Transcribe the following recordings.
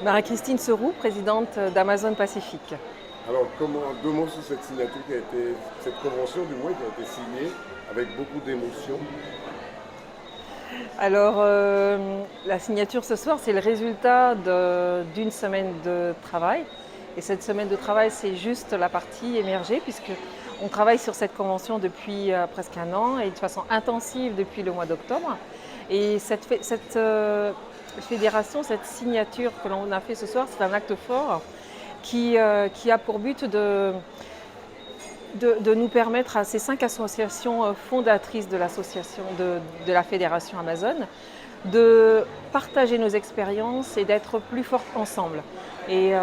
Marie-Christine Seroux, présidente d'Amazon Pacifique. Alors, deux mots sur cette signature cette convention du moins qui a été signée avec beaucoup d'émotion. Alors, la signature ce soir, c'est le résultat d'une semaine de travail. Et cette semaine de travail, c'est juste la partie émergée, puisqu'on travaille sur cette convention depuis presque un an et de façon intensive depuis le mois d'octobre. Et cette fédération, cette signature que l'on a fait ce soir, c'est un acte fort qui a pour but de nous permettre à ces 5 associations fondatrices de l'association de la Fédération Amazon de partager nos expériences et d'être plus fortes ensemble. Et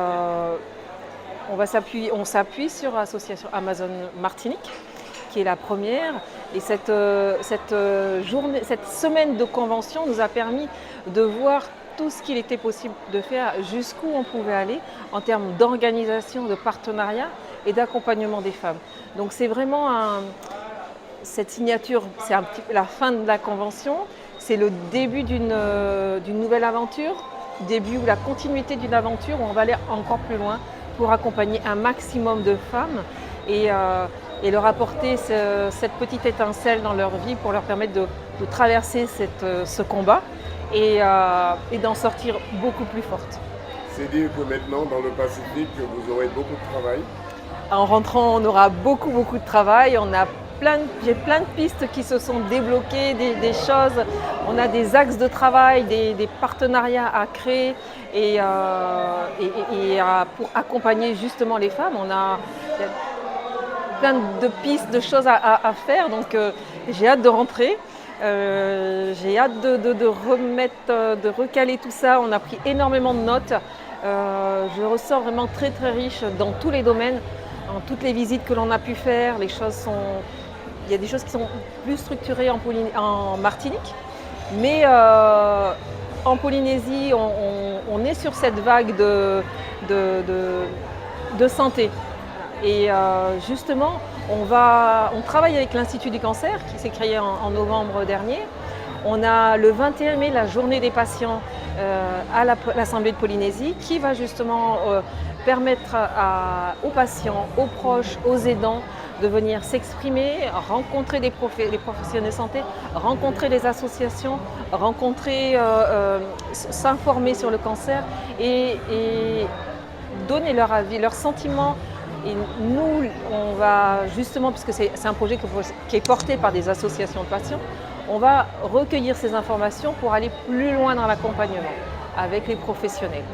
on s'appuie sur l'association Amazon Martinique, qui est la première. Et cette semaine de convention nous a permis de voir tout ce qu'il était possible de faire, jusqu'où on pouvait aller en termes d'organisation, de partenariat et d'accompagnement des femmes. Donc c'est vraiment cette signature, c'est un petit peu la fin de la convention, c'est le début d'une nouvelle aventure, début ou la continuité d'une aventure où on va aller encore plus loin pour accompagner un maximum de femmes et leur apporter cette petite étincelle dans leur vie pour leur permettre de traverser ce combat et d'en sortir beaucoup plus forte. C'est dire que maintenant, dans le Pacifique, vous aurez beaucoup de travail. En rentrant, on aura beaucoup de travail. J'ai plein de pistes qui se sont débloquées, des choses. On a des axes de travail, des partenariats à créer pour accompagner justement les femmes. Il y a plein de pistes, de choses à faire. Donc j'ai hâte de rentrer. J'ai hâte de recaler tout ça. On a pris énormément de notes. Je ressors vraiment très riche dans tous les domaines, dans toutes les visites que l'on a pu faire. Il y a des choses qui sont plus structurées en Martinique, mais en Polynésie, on est sur cette vague de santé. Et justement, on travaille avec l'Institut du cancer qui s'est créé en novembre dernier. On a le 21 mai la journée des patients à l'Assemblée de Polynésie qui va justement permettre aux patients, aux proches, aux aidants de venir s'exprimer, rencontrer les professionnels de santé, rencontrer les associations, s'informer sur le cancer et donner leur avis, leurs sentiments. Et nous, on va justement, puisque c'est un projet qui est porté par des associations de patients, on va recueillir ces informations pour aller plus loin dans l'accompagnement avec les professionnels.